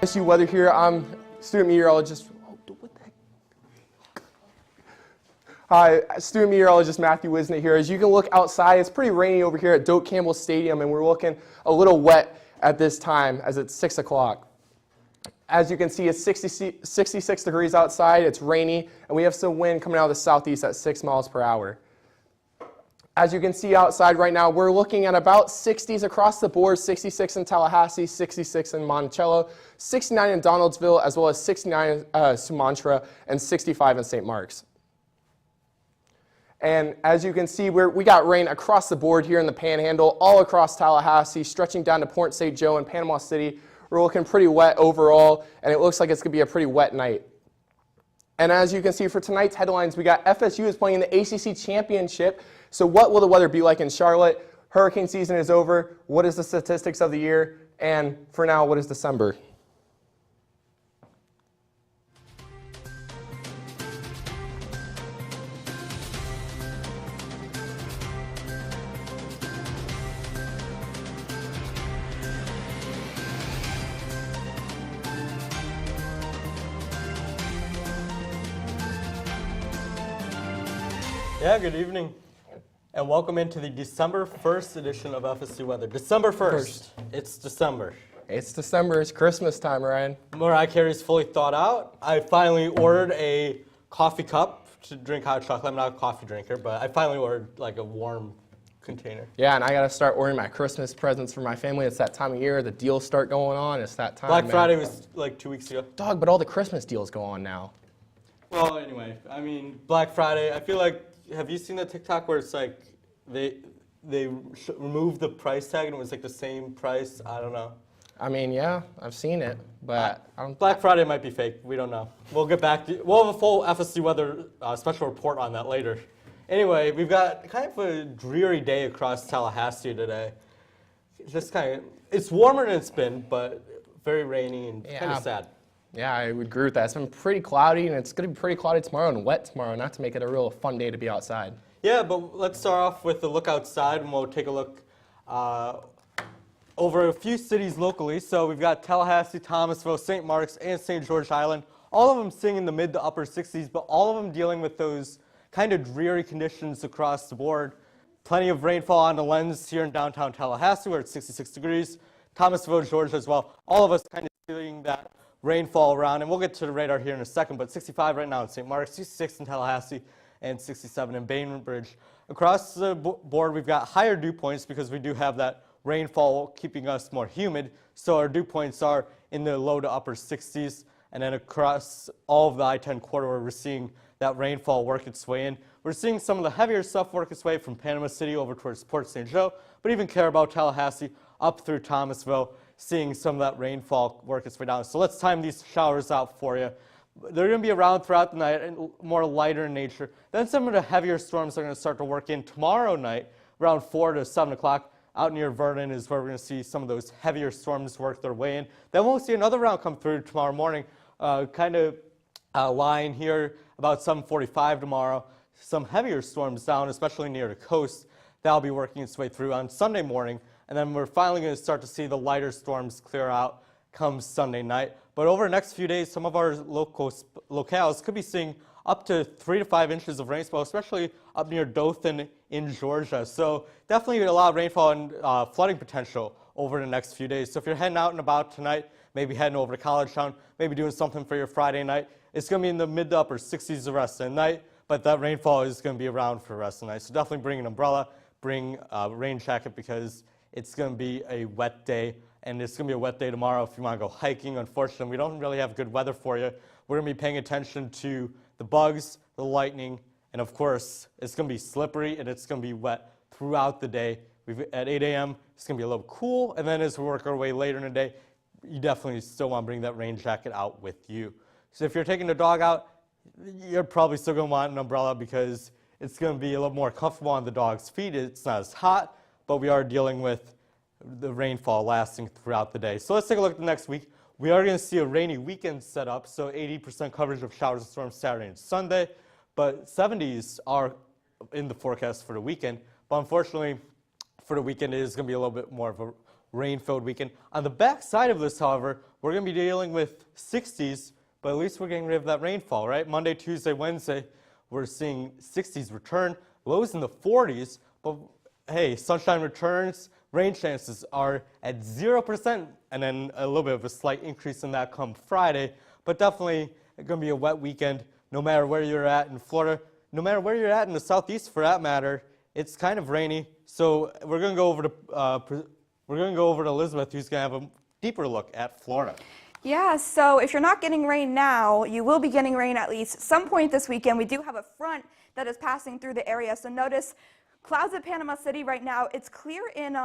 FSU weather here. I'm student meteorologist. What the heck? Hi, student meteorologist Matthew Wisnett here. As you can look outside, it's pretty rainy over here at Doak Campbell Stadium, and we're looking a little wet at this time as it's 6 o'clock. As you can see, it's 66 degrees outside. It's rainy, and we have some wind coming out of the southeast at 6 miles per hour. As you can see outside right now, we're looking at about 60s across the board, 66 in Tallahassee, 66 in Monticello, 69 in Donaldsville, as well as 69 in Sumatra, and 65 in St. Mark's. And as you can see, we got rain across the board here in the Panhandle, all across Tallahassee, stretching down to Port St. Joe and Panama City. We're looking pretty wet overall, and it looks like it's going to be a pretty wet night. And as you can see for tonight's headlines, we got FSU is playing the ACC Championship. So what will the weather be like in Charlotte? Hurricane season is over. What is the statistics of the year? And for now, what is December? Yeah, good evening, and welcome into the December 1st edition of FSU Weather. December 1st. It's December. It's December. It's Christmas time, Ryan. Mariah Carey's fully thawed out. I finally ordered a coffee cup to drink hot chocolate. I'm not a coffee drinker, but I finally ordered like a warm container. Yeah, and I got to start ordering my Christmas presents for my family. It's that time of year. The deals start going on. It's that time. Black Friday was like 2 weeks ago. Dog, but all the Christmas deals go on now. Well, anyway, I mean, Black Friday, I feel like, have you seen the TikTok where it's like they removed the price tag and it was like the same price? I don't know. I mean, yeah, I've seen it, but Black Friday might be fake. We don't know. We'll get back to. We'll have a full FSU weather special report on that later. Anyway, we've got kind of a dreary day across Tallahassee today. Just kind of, it's warmer than it's been, but very rainy and kind of sad. Yeah, I would agree with that. It's been pretty cloudy, and it's going to be pretty cloudy tomorrow and wet tomorrow, not to make it a real fun day to be outside. Yeah, but let's start off with the look outside, and we'll take a look over a few cities locally. So we've got Tallahassee, Thomasville, St. Mark's, and St. George Island. All of them sitting in the mid to upper 60s, but all of them dealing with those kind of dreary conditions across the board. Plenty of rainfall on the lens here in downtown Tallahassee, where it's 66 degrees. Thomasville, Georgia as well. All of us kind of feeling that rainfall around, and we'll get to the radar here in a second, but 65 right now in St. Mark's, 66 in Tallahassee, and 67 in Bainbridge. Across the board, we've got higher dew points because we do have that rainfall keeping us more humid, so our dew points are in the low to upper 60s, and then across all of the I-10 corridor, we're seeing that rainfall work its way in. We're seeing some of the heavier stuff work its way from Panama City over towards Port St. Joe, but even Carabao, Tallahassee, up through Thomasville, seeing some of that rainfall work its way down. So let's time these showers out for you. They're going to be around throughout the night and more lighter in nature. Then some of the heavier storms are going to start to work in tomorrow night, around 4 to 7 o'clock. Out near Vernon is where we're going to see some of those heavier storms work their way in. Then we'll see another round come through tomorrow morning, kind of lying here about 7:45 tomorrow. Some heavier storms down, especially near the coast. That'll be working its way through on Sunday morning. And then we're finally going to start to see the lighter storms clear out come Sunday night. But over the next few days, some of our locales could be seeing up to 3 to 5 inches of rainfall, especially up near Dothan in Georgia. So definitely a lot of rainfall and flooding potential over the next few days. So if you're heading out and about tonight, maybe heading over to College Town, maybe doing something for your Friday night, it's going to be in the mid to upper 60s the rest of the night, but that rainfall is going to be around for the rest of the night. So definitely bring an umbrella, bring a rain jacket, because it's going to be a wet day, and it's going to be a wet day tomorrow if you want to go hiking. Unfortunately, we don't really have good weather for you. We're going to be paying attention to the bugs, the lightning, and of course, it's going to be slippery and it's going to be wet throughout the day. At 8 a.m., it's going to be a little cool, and then as we work our way later in the day, you definitely still want to bring that rain jacket out with you. So if you're taking the dog out, you're probably still going to want an umbrella because it's going to be a little more comfortable on the dog's feet. It's not as hot, but we are dealing with the rainfall lasting throughout the day. So let's take a look at the next week. We are going to see a rainy weekend set up, so 80% coverage of showers and storms Saturday and Sunday, but 70s are in the forecast for the weekend. But unfortunately, for the weekend, it is going to be a little bit more of a rain-filled weekend. On the back side of this, however, we're going to be dealing with 60s, but at least we're getting rid of that rainfall, right? Monday, Tuesday, Wednesday, we're seeing 60s return, lows in the 40s, but hey, sunshine returns, rain chances are at 0%, and then a little bit of a slight increase in that come Friday, but definitely going to be a wet weekend no matter where you're at in Florida, no matter where you're at in the southeast for that matter. It's kind of rainy, so we're going to go over to Elizabeth, who's going to have a deeper look at Florida. Yeah, so if you're not getting rain now, you will be getting rain at least some point this weekend. We do have a front that is passing through the area, so notice clouds at Panama City right now. It's clear in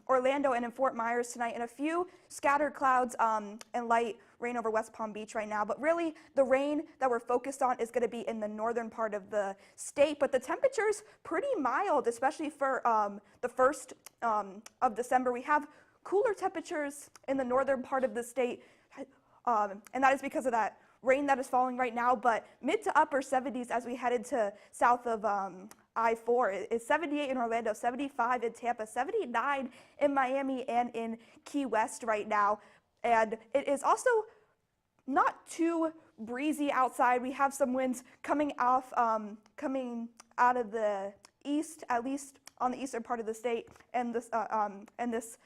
Orlando and in Fort Myers tonight, and a few scattered clouds and light rain over West Palm Beach right now. But really, the rain that we're focused on is going to be in the northern part of the state. But the temperature's pretty mild, especially for the 1st of December. We have cooler temperatures in the northern part of the state, and that is because of that rain that is falling right now, but mid to upper 70s as we headed to south of I-4. It's 78 in Orlando, 75 in Tampa, 79 in Miami and in Key West right now. And it is also not too breezy outside. We have some winds coming out of the east, at least on the eastern part of the state, and this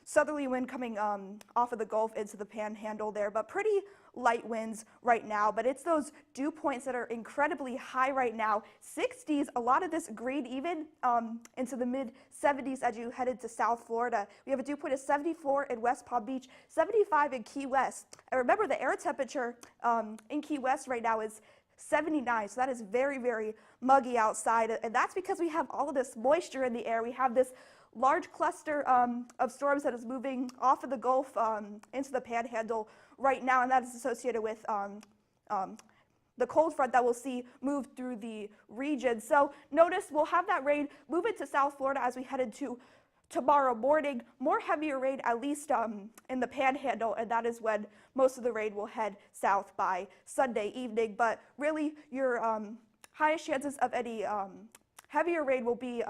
southerly wind coming off of the Gulf into the Panhandle there, but pretty light winds right now. But it's those dew points that are incredibly high right now. 60s, a lot of this green even into the mid 70s as you headed to South Florida. We have a dew point of 74 in West Palm Beach, 75 in Key West. And remember, the air temperature in Key West right now is 79, so that is very, very muggy outside. And that's because we have all of this moisture in the air. We have this large cluster of storms that is moving off of the Gulf into the Panhandle right now, and that is associated with the cold front that we'll see move through the region. So notice we'll have that rain move into South Florida as we head into tomorrow morning. More heavier rain, at least in the Panhandle, and that is when most of the rain will head south by Sunday evening. But really, your highest chances of any heavier rain will be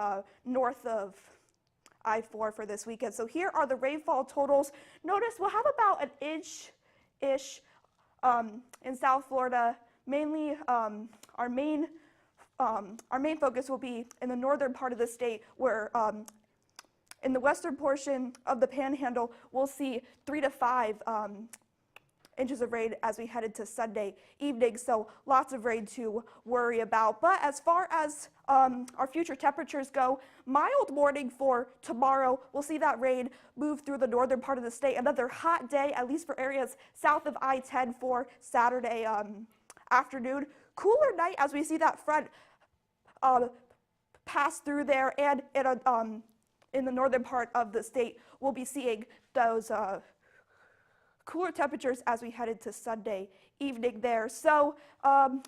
north of I-4 for this weekend. So here are the rainfall totals. Notice we'll have about an inch-ish in South Florida. Mainly, our main focus will be in the northern part of the state, where in the western portion of the Panhandle, we'll see 3 to 5 inches of rain as we headed to Sunday evening, so lots of rain to worry about. But as far as our future temperatures go, mild morning for tomorrow. We'll see that rain move through the northern part of the state. Another hot day, at least for areas south of I-10 for Saturday afternoon. Cooler night as we see that front pass through there, and in the northern part of the state, we'll be seeing those cooler temperatures as we headed to Sunday evening there. So in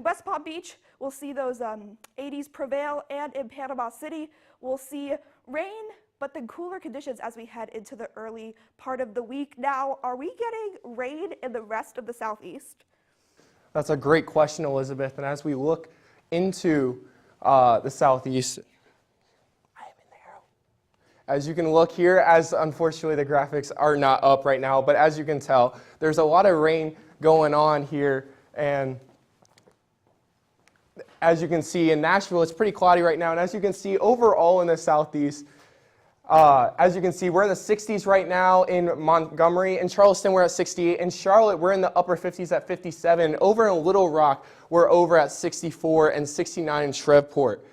West Palm Beach, we'll see those 80s prevail, and in Panama City, we'll see rain, but then cooler conditions as we head into the early part of the week. Now, are we getting rain in the rest of the southeast? That's a great question, Elizabeth. And as we look into the southeast, as you can look here, as unfortunately the graphics are not up right now, but as you can tell, there's a lot of rain going on here. And as you can see in Nashville, it's pretty cloudy right now. And as you can see overall in the southeast, as you can see, we're in the 60s right now in Montgomery. In Charleston, we're at 68. In Charlotte, we're in the upper 50s at 57. Over in Little Rock, we're over at 64 and 69 in Shreveport.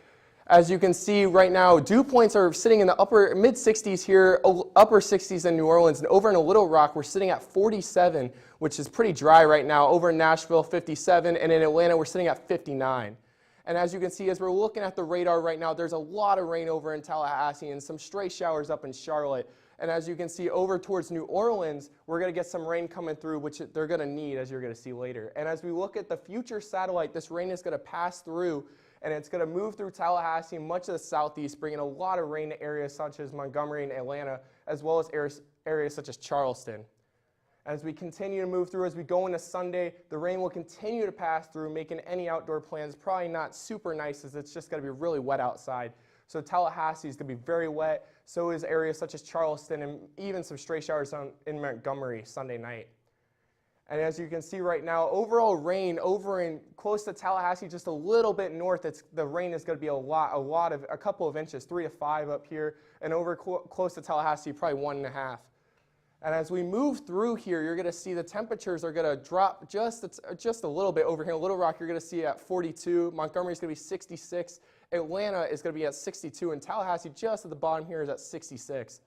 As you can see right now, dew points are sitting in the upper mid-60s here, upper 60s in New Orleans, and over in Little Rock, we're sitting at 47, which is pretty dry right now. Over in Nashville, 57, and in Atlanta, we're sitting at 59. And as you can see, as we're looking at the radar right now, there's a lot of rain over in Tallahassee and some stray showers up in Charlotte. And as you can see over towards New Orleans, we're going to get some rain coming through, which they're going to need, as you're going to see later. And as we look at the future satellite, this rain is going to pass through, and it's going to move through Tallahassee and much of the southeast, bringing a lot of rain to areas such as Montgomery and Atlanta, as well as areas such as Charleston. As we continue to move through, as we go into Sunday, the rain will continue to pass through, making any outdoor plans probably not super nice, as it's just going to be really wet outside. So Tallahassee is going to be very wet. So is areas such as Charleston and even some stray showers in Montgomery Sunday night. And as you can see right now, overall rain over in close to Tallahassee, just a little bit north, the rain is going to be a couple of inches, 3 to 5 up here, and over close to Tallahassee, probably 1.5. And as we move through here, you're going to see the temperatures are going to drop just a little bit over here. In Little Rock, you're going to see at 42. Montgomery is going to be 66. Atlanta is going to be at 62. And Tallahassee, just at the bottom here, is at 66.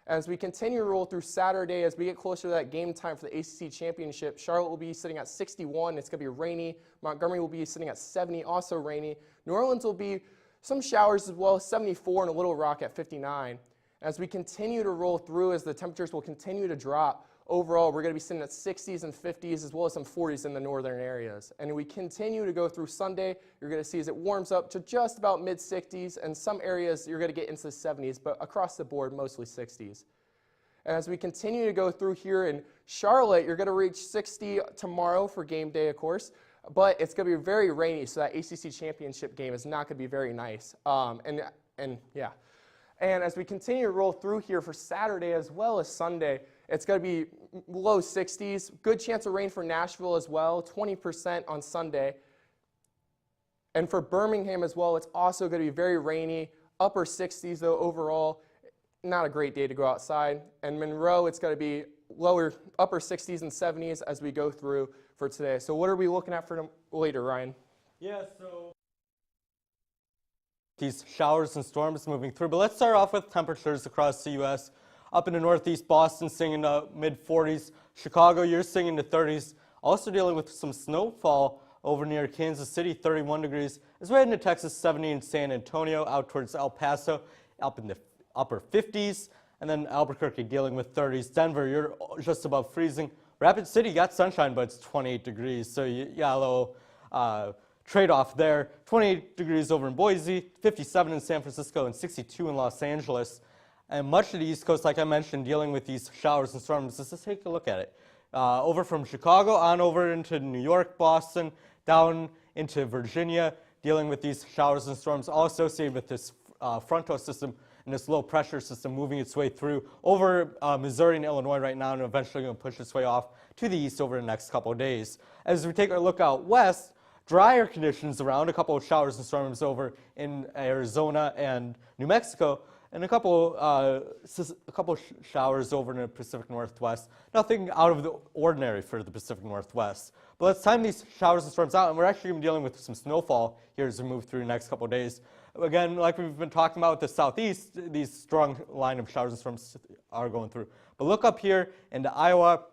As we continue to roll through Saturday, as we get closer to that game time for the ACC Championship, Charlotte will be sitting at 61. It's going to be rainy. Montgomery will be sitting at 70, also rainy. New Orleans will be some showers as well, 74, and a Little Rock at 59. As we continue to roll through, as the temperatures will continue to drop, overall we're going to be sitting at 60s and 50s as well as some 40s in the northern areas. And we continue to go through Sunday, you're going to see as it warms up to just about mid-60s, and some areas you're going to get into the 70s, but across the board mostly 60s. And as we continue to go through here in Charlotte, you're going to reach 60 tomorrow for game day, of course, but it's going to be very rainy, so that ACC Championship game is not going to be very nice. Yeah. And as we continue to roll through here for Saturday as well as Sunday, it's going to be low 60s. Good chance of rain for Nashville as well, 20% on Sunday. And for Birmingham as well, it's also going to be very rainy, upper 60s though overall. Not a great day to go outside. And Monroe, it's going to be upper 60s and 70s as we go through for today. So what are we looking at for later, Ryan? Yeah, so these showers and storms moving through, but let's start off with temperatures across the U.S. Up in the Northeast, Boston seeing in the mid-40s. Chicago, you're seeing in the 30s. Also dealing with some snowfall over near Kansas City, 31 degrees. As we head into Texas, 70 in San Antonio, out towards El Paso, up in the upper 50s. And then Albuquerque dealing with 30s. Denver, you're just above freezing. Rapid City got sunshine, but it's 28 degrees. So you got a little trade-off there. 28 degrees over in Boise, 57 in San Francisco, and 62 in Los Angeles. And much of the East Coast, like I mentioned, dealing with these showers and storms. Let's just take a look at it. Over from Chicago on over into New York, Boston, down into Virginia, dealing with these showers and storms, all associated with this frontal system and this low pressure system moving its way through over Missouri and Illinois right now, and eventually going to push its way off to the east over the next couple of days. As we take a look out west, drier conditions around, a couple of showers and storms over in Arizona and New Mexico, and a couple showers over in the Pacific Northwest. Nothing out of the ordinary for the Pacific Northwest. But let's time these showers and storms out, and we're actually going to be dealing with some snowfall here as we move through the next couple of days. Again, like we've been talking about with the southeast, these strong line of showers and storms are going through. But look up here into Iowa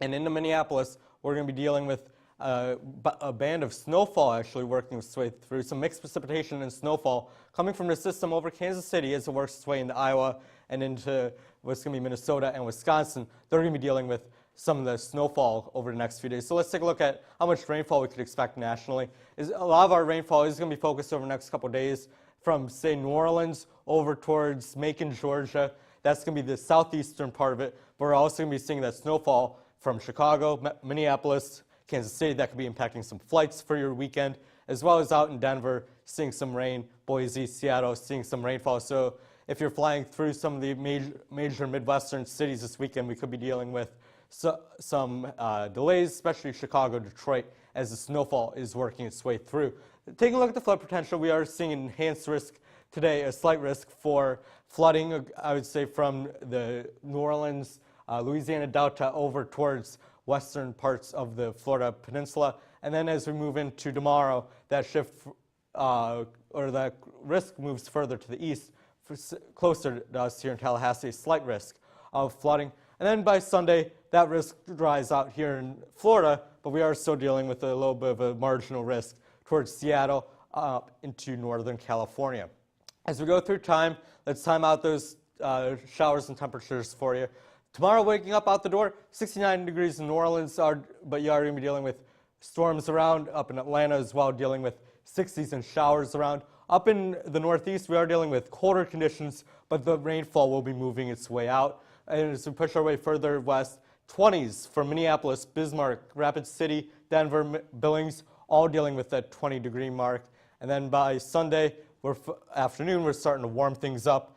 and into Minneapolis, we're going to be dealing with a band of snowfall actually working its way through, some mixed precipitation and snowfall coming from the system over Kansas City as it works its way into Iowa and into what's going to be Minnesota and Wisconsin. They're going to be dealing with some of the snowfall over the next few days. So let's take a look at how much rainfall we could expect nationally. A lot of our rainfall is going to be focused over the next couple of days from, say, New Orleans over towards Macon, Georgia. That's going to be the southeastern part of it. But we're also going to be seeing that snowfall from Chicago, Minneapolis, Kansas City. That could be impacting some flights for your weekend, as well as out in Denver, seeing some rain, Boise, Seattle, seeing some rainfall. So if you're flying through some of the major Midwestern cities this weekend, we could be dealing with some delays, especially Chicago, Detroit, as the snowfall is working its way through. Taking a look at the flood potential, we are seeing an enhanced risk today, a slight risk for flooding, I would say, from the New Orleans, Louisiana Delta over towards western parts of the Florida Peninsula. And then as we move into tomorrow, that shift or that risk moves further to the east, closer to us here in Tallahassee, a slight risk of flooding. And then by Sunday, that risk dries out here in Florida, but we are still dealing with a little bit of a marginal risk towards Seattle up into Northern California. As we go through time, let's time out those showers and temperatures for you. Tomorrow, waking up out the door, 69 degrees in New Orleans, but you are going to be dealing with storms around. Up in Atlanta as well, dealing with 60s and showers around. Up in the Northeast, we are dealing with colder conditions, but the rainfall will be moving its way out. And as we push our way further west, 20s from Minneapolis, Bismarck, Rapid City, Denver, Billings, all dealing with that 20-degree mark. And then by Sunday, Afternoon, we're starting to warm things up,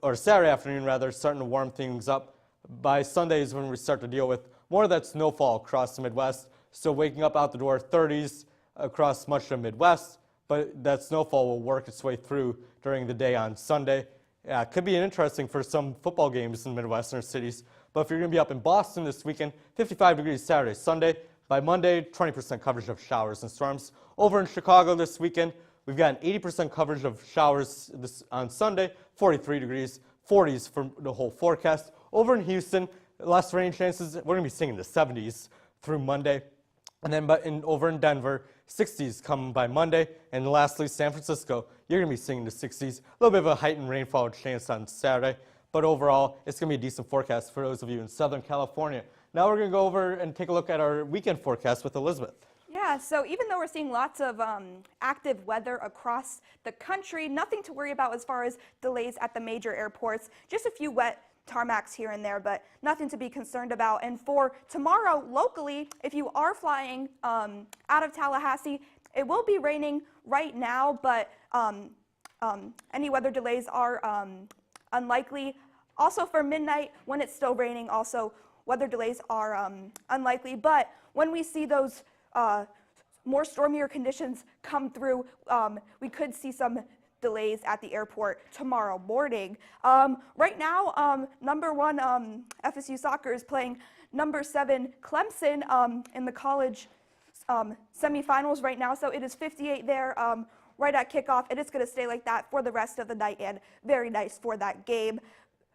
or Saturday afternoon rather, starting to warm things up. By Sunday is when we start to deal with more of that snowfall across the Midwest. So waking up out the door 30s across much of the Midwest, but that snowfall will work its way through during the day on Sunday. Yeah, it could be interesting for some football games in Midwestern cities. But if you're going to be up in Boston this weekend, 55 degrees Saturday, Sunday. By Monday, 20% coverage of showers and storms. Over in Chicago this weekend, we've got an 80% coverage of showers on Sunday, 43 degrees, 40s for the whole forecast. Over in Houston, less rain chances. We're going to be seeing the 70s through Monday. And then over in Denver, 60s come by Monday. And lastly, San Francisco, you're going to be seeing the 60s. A little bit of a heightened rainfall chance on Saturday. But overall, it's going to be a decent forecast for those of you in Southern California. Now we're going to go over and take a look at our weekend forecast with Elizabeth. Yeah, so even though we're seeing lots of active weather across the country, nothing to worry about as far as delays at the major airports. Just a few wet tarmacs here and there, but nothing to be concerned about. And for tomorrow, locally, if you are flying out of Tallahassee, it will be raining right now, but any weather delays are unlikely. Also for midnight, when it's still raining, also weather delays are unlikely. But when we see those more stormier conditions come through, we could see some delays at the airport tomorrow morning. Right now, number 1 FSU soccer is playing number 7 Clemson in the college semifinals right now. So it is 58 there right at kickoff. It is going to stay like that for the rest of the night, and very nice for that game.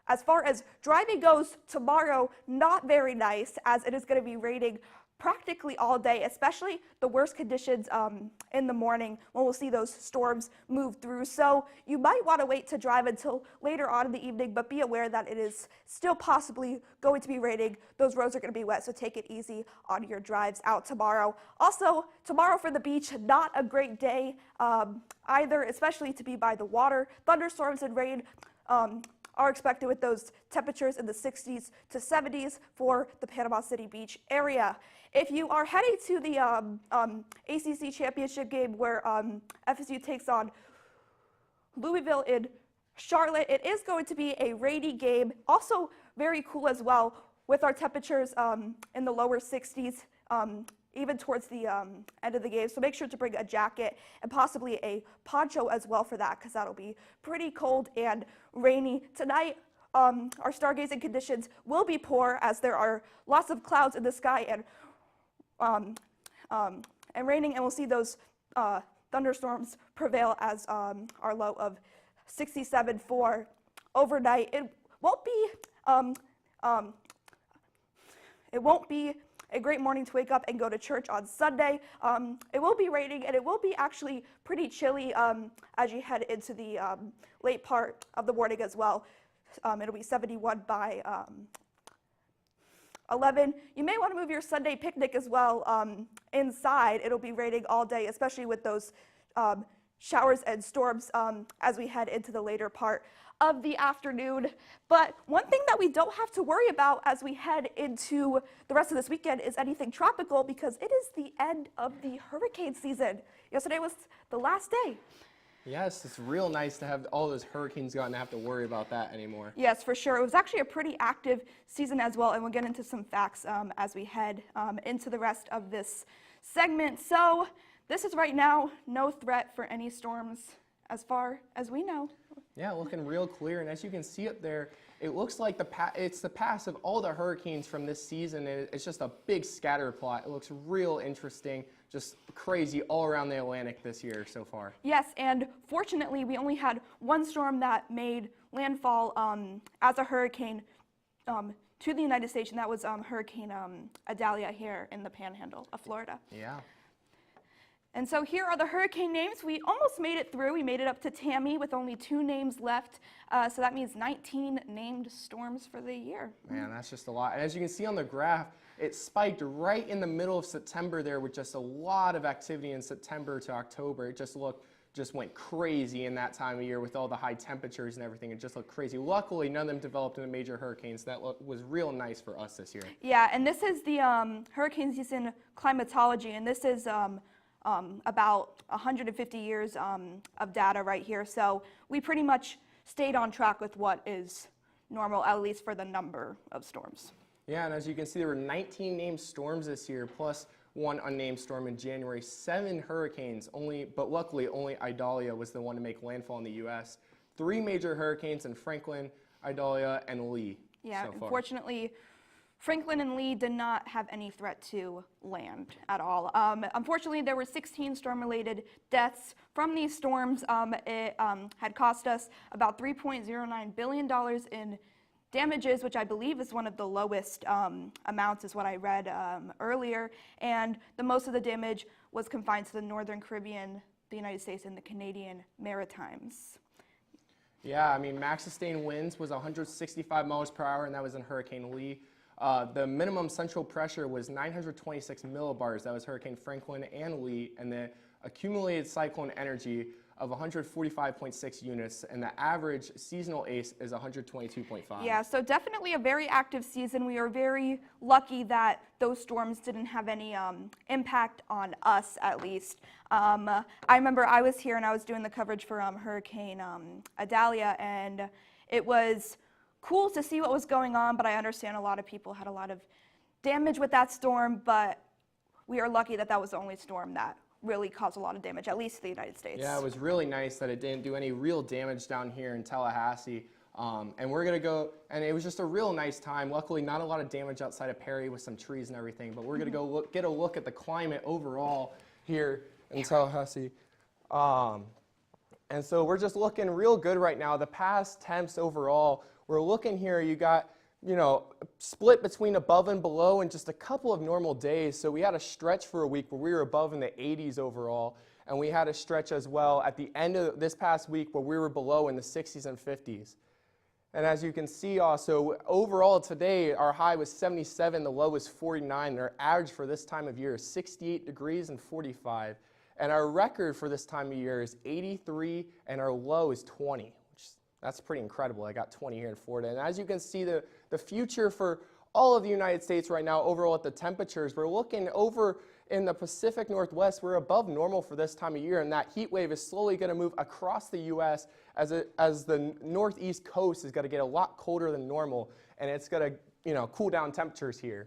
As far as driving goes tomorrow, not very nice, as it is going to be raining practically all day, especially the worst conditions in the morning when we'll see those storms move through. So you might want to wait to drive until later on in the evening, but be aware that it is still possibly going to be raining. Those roads are going to be wet, so take it easy on your drives out tomorrow. Also, tomorrow for the beach, not a great day either, especially to be by the water. Thunderstorms and rain are expected with those temperatures in the 60s to 70s for the Panama City Beach area. If you are heading to the ACC championship game where FSU takes on Louisville in Charlotte, it is going to be a rainy game. Also very cool as well, with our temperatures in the lower 60s, even towards the end of the game. So make sure to bring a jacket and possibly a poncho as well for that, because that'll be pretty cold and rainy. Tonight, our stargazing conditions will be poor, as there are lots of clouds in the sky and raining, and we'll see those thunderstorms prevail as our low of 67 for overnight. It won't be a great morning to wake up and go to church on Sunday. It will be raining, and it will be actually pretty chilly as you head into the late part of the morning as well. It'll be 71 by 11. You may want to move your Sunday picnic as well inside. It'll be raining all day, especially with those showers and storms as we head into the later part of the afternoon. But one thing that we don't have to worry about as we head into the rest of this weekend is anything tropical, because it is the end of the hurricane season. Yesterday was the last day. Yes, it's real nice to have all those hurricanes gone and not have to worry about that anymore. Yes, for sure. It was actually a pretty active season as well, and we'll get into some facts as we head into the rest of this segment. So this is right now no threat for any storms as far as we know. Yeah, looking real clear, and as you can see up there, it looks like it's the pass of all the hurricanes from this season, and it's just a big scatter plot. It looks real interesting, just crazy all around the Atlantic this year so far. Yes, and fortunately, we only had one storm that made landfall as a hurricane to the United States, and that was Hurricane Idalia here in the Panhandle of Florida. Yeah. And so here are the hurricane names. We almost made it through. We made it up to Tammy with only 2 names left. So that means 19 named storms for the year. Man, that's just a lot. And as you can see on the graph, it spiked right in the middle of September there with just a lot of activity in September to October. It just went crazy in that time of year with all the high temperatures and everything. It just looked crazy. Luckily, none of them developed into major hurricanes. That was real nice for us this year. Yeah, and this is the hurricane season climatology, and this is about 150 years of data right here. So we pretty much stayed on track with what is normal, at least for the number of storms. Yeah, and as you can see, there were 19 named storms this year, plus one unnamed storm in January, 7 hurricanes, but luckily only Idalia was the one to make landfall in the U.S. 3 major hurricanes in Franklin, Idalia, and Lee. Yeah, so far. Unfortunately, Franklin and Lee did not have any threat to land at all. Unfortunately, there were 16 storm-related deaths from these storms. It had cost us about $3.09 billion in damages, which I believe is one of the lowest amounts, is what I read earlier. And the most of the damage was confined to the Northern Caribbean, the United States, and the Canadian Maritimes. Yeah, I mean, max sustained winds was 165 miles per hour, and that was in Hurricane Lee. The minimum central pressure was 926 millibars. That was Hurricane Franklin and Lee, and the accumulated cyclone energy of 145.6 units, and the average seasonal ACE is 122.5. Yeah, so definitely a very active season. We are very lucky that those storms didn't have any impact on us, at least. I remember I was here and I was doing the coverage for Hurricane Idalia, and it was cool to see what was going on, but I understand a lot of people had a lot of damage with that storm, but we are lucky that that was the only storm that really caused a lot of damage, at least to the United States. Yeah, it was really nice that it didn't do any real damage down here in Tallahassee. And we're going to go, and it was just a real nice time. Luckily, not a lot of damage outside of Perry with some trees and everything, but we're going to go get a look at the climate overall here in Tallahassee. And so we're just looking real good right now. The past temps overall, we're looking here, you got, you know, split between above and below in just a couple of normal days. So we had a stretch for a week where we were above in the 80s overall, and we had a stretch as well at the end of this past week where we were below in the 60s and 50s. And as you can see also, overall today, our high was 77, the low was 49, and our average for this time of year is 68 degrees and 45. And our record for this time of year is 83, and our low is 20. That's pretty incredible. I got 20 here in Florida. And as you can see, the future for all of the United States right now, overall at the temperatures, we're looking over in the Pacific Northwest, we're above normal for this time of year, and that heat wave is slowly going to move across the U.S. as the northeast coast is going to get a lot colder than normal, and it's going to cool down temperatures here.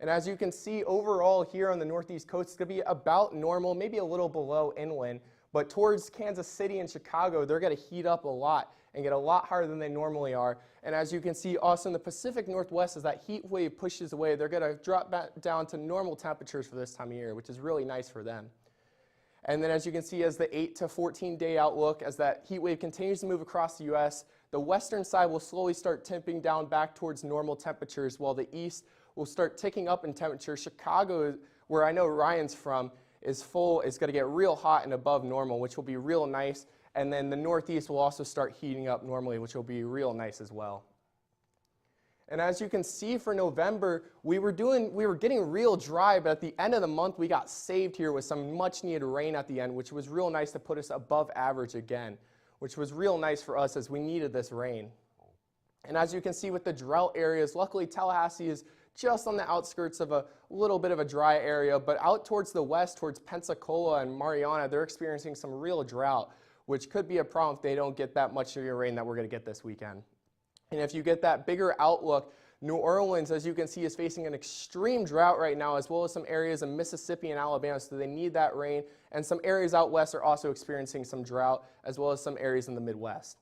And as you can see, overall here on the northeast coast, it's going to be about normal, maybe a little below inland, but towards Kansas City and Chicago, they're going to heat up a lot and get a lot hotter than they normally are. And as you can see also in the Pacific Northwest, as that heat wave pushes away, they're going to drop back down to normal temperatures for this time of year, which is really nice for them. And then as you can see, as the 8 to 14 day outlook, as that heat wave continues to move across the U.S., the western side will slowly start tipping down back towards normal temperatures, while the east will start ticking up in temperature. Chicago, where I know Ryan's from, is going to get real hot and above normal, which will be real nice. And then the northeast will also start heating up normally, which will be real nice as well. And as you can see for November, we were getting real dry, but at the end of the month, we got saved here with some much needed rain at the end, which was real nice to put us above average again, which was real nice for us as we needed this rain. And as you can see with the drought areas, luckily Tallahassee is just on the outskirts of a little bit of a dry area, but out towards the west, towards Pensacola and Mariana, they're experiencing some real drought, which could be a problem if they don't get that much of your rain that we're going to get this weekend. And if you get that bigger outlook, New Orleans, as you can see, is facing an extreme drought right now, as well as some areas in Mississippi and Alabama, so they need that rain. And some areas out west are also experiencing some drought, as well as some areas in the Midwest.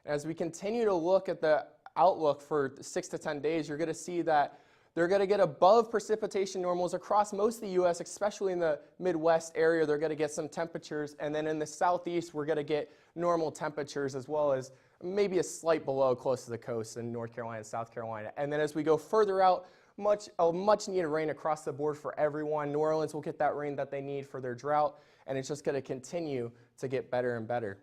And as we continue to look at the outlook for 6 to 10 days, you're going to see that they're going to get above precipitation normals across most of the U.S., especially in the Midwest area. They're going to get some temperatures, and then in the southeast, we're going to get normal temperatures, as well as maybe a slight below close to the coast in North Carolina and South Carolina. And then as we go further out, much needed rain across the board for everyone. New Orleans will get that rain that they need for their drought, and it's just going to continue to get better and better.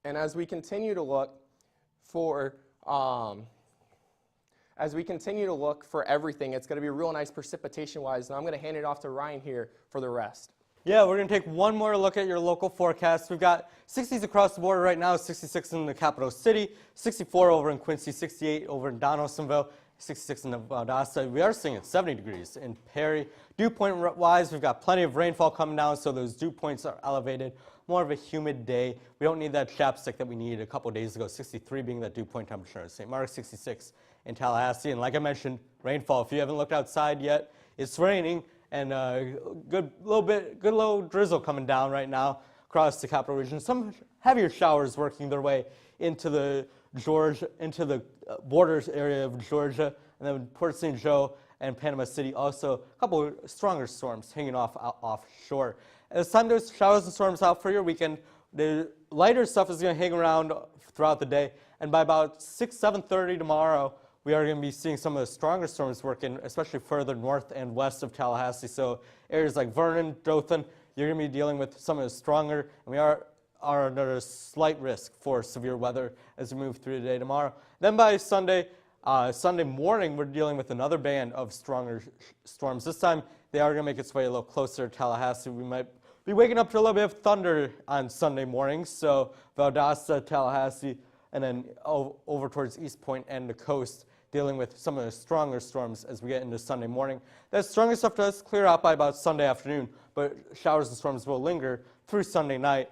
And as we continue to look for everything, it's going to be real nice precipitation-wise, and I'm going to hand it off to Ryan here for the rest. Yeah, we're going to take one more look at your local forecast. We've got 60s across the board right now, 66 in the capital city, 64 over in Quincy, 68 over in Donaldsonville, 66 in Valdosta. We are seeing it 70 degrees in Perry. Dew point wise, we've got plenty of rainfall coming down, so those dew points are elevated. More of a humid day. We don't need that chapstick that we needed a couple days ago, 63 being that dew point temperature in St. Mark's, 66 in Tallahassee. And like I mentioned, rainfall. If you haven't looked outside yet, it's raining, and good little drizzle coming down right now across the capital region. Some heavier showers working their way into the borders area of Georgia, and then Port St. Joe and Panama City. Also, a couple of stronger storms hanging offshore. As time those showers and storms out for your weekend, the lighter stuff is going to hang around throughout the day, and by about 7:30 tomorrow, we are going to be seeing some of the stronger storms working, especially further north and west of Tallahassee. So areas like Vernon, Dothan, you're going to be dealing with some of the stronger, and we are under a slight risk for severe weather as we move through the day tomorrow. Then by Sunday morning, we're dealing with another band of stronger storms. This time, they are going to make its way a little closer to Tallahassee. We might be waking up to a little bit of thunder on Sunday morning, so Valdosta, Tallahassee, and then over towards East Point and the coast, dealing with some of the stronger storms as we get into Sunday morning. That stronger stuff does clear out by about Sunday afternoon, but showers and storms will linger through Sunday night,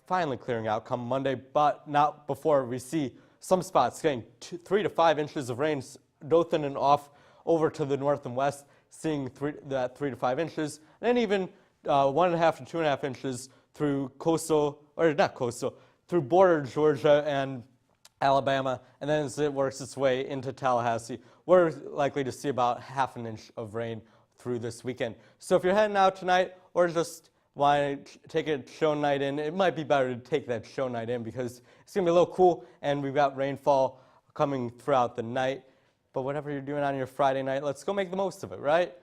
finally clearing out come Monday, but not before we see some spots getting 3 to 5 inches of rain. Dothan and off over to the north and west, seeing 3 to 5 inches, and then even 1.5 to 2.5 inches through through border Georgia and Alabama, and then as it works its way into Tallahassee, we're likely to see about 1/2 inch of rain through this weekend. So if you're heading out tonight or just want to take a show night in, it might be better to take that show night in because it's going to be a little cool, and we've got rainfall coming throughout the night. But whatever you're doing on your Friday night, let's go make the most of it, right?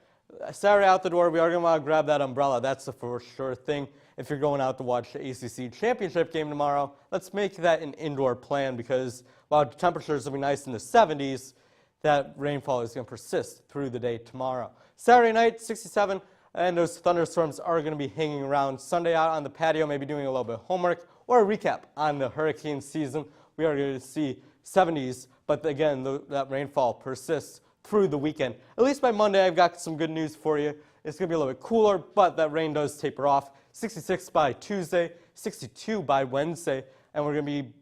Saturday out the door, we are going to want to grab that umbrella. That's the for sure thing. If you're going out to watch the ACC championship game tomorrow, let's make that an indoor plan because while the temperatures will be nice in the 70s, that rainfall is going to persist through the day tomorrow. Saturday night, 67, and those thunderstorms are going to be hanging around. Sunday out on the patio, maybe doing a little bit of homework or a recap on the hurricane season. We are going to see 70s, but again, that rainfall persists through the weekend. At least by Monday, I've got some good news for you. It's going to be a little bit cooler, but that rain does taper off. 66 by Tuesday, 62 by Wednesday, and we're going to be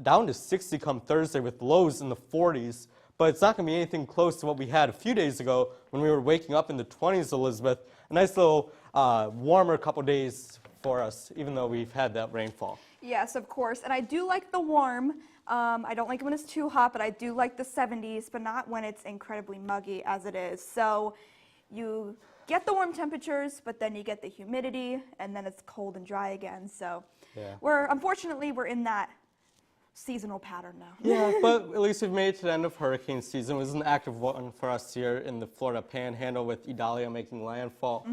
down to 60 come Thursday with lows in the 40s. But it's not going to be anything close to what we had a few days ago when we were waking up in the 20s, Elizabeth. A nice little warmer couple days for us, even though we've had that rainfall. Yes, of course. And I do like the warm. I don't like it when it's too hot, but I do like the 70s, but not when it's incredibly muggy as it is. So you get the warm temperatures, but then you get the humidity, and then it's cold and dry again. So unfortunately, we're in that seasonal pattern now. Yeah, but at least we've made it to the end of hurricane season. It was an active one for us here in the Florida Panhandle with Idalia making landfall.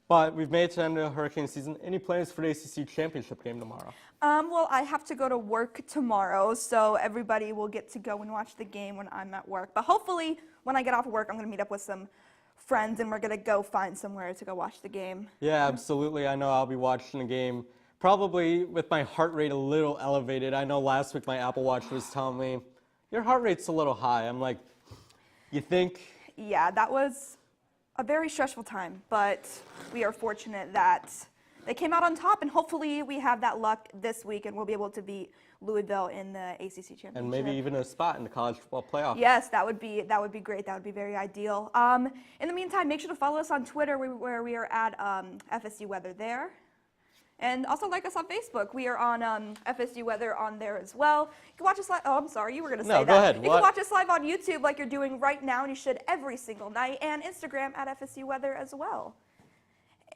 But we've made it to the end of hurricane season. Any plans for the ACC championship game tomorrow? Well, I have to go to work tomorrow, so everybody will get to go and watch the game when I'm at work. But hopefully, when I get off of work, I'm going to meet up with some friends, and we're going to go find somewhere to go watch the game. Yeah, absolutely. I know I'll be watching the game probably with my heart rate a little elevated. I know last week my Apple Watch was telling me, your heart rate's a little high. I'm like, you think? Yeah, that was a very stressful time, but we are fortunate that they came out on top, and hopefully we have that luck this week and we'll be able to beat Louisville in the ACC championship. And maybe even a spot in the college football playoff. Yes, that would be great. That would be very ideal. In the meantime, make sure to follow us on Twitter where we are at FSU Weather there. And also like us on Facebook. We are on FSU Weather on there as well. You can watch us live. Oh, I'm sorry. You were going to say that. No, go ahead. You can watch us live on YouTube like you're doing right now, and you should every single night, and Instagram at FSU Weather as well.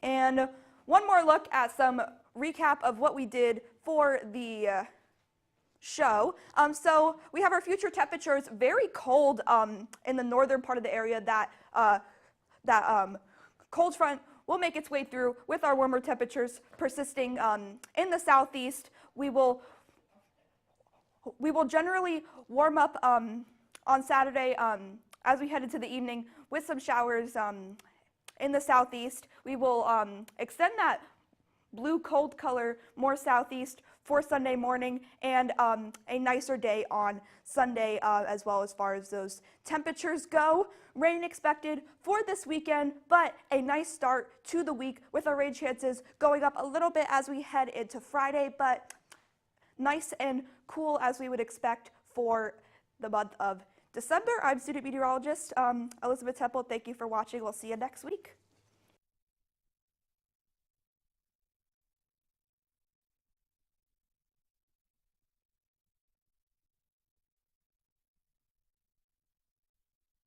And one more look at some recap of what we did for the show. So we have our future temperatures very cold in the northern part of the area. That cold front will make its way through with our warmer temperatures persisting in the southeast. We will generally warm up on Saturday as we head into the evening with some showers in the southeast. We will extend that blue cold color more southeast for Sunday morning, and a nicer day on Sunday as well as far as those temperatures go. Rain expected for this weekend, but a nice start to the week with our rain chances going up a little bit as we head into Friday, but nice and cool as we would expect for the month of December. I'm student meteorologist Elizabeth Temple. Thank you for watching. We'll see you next week.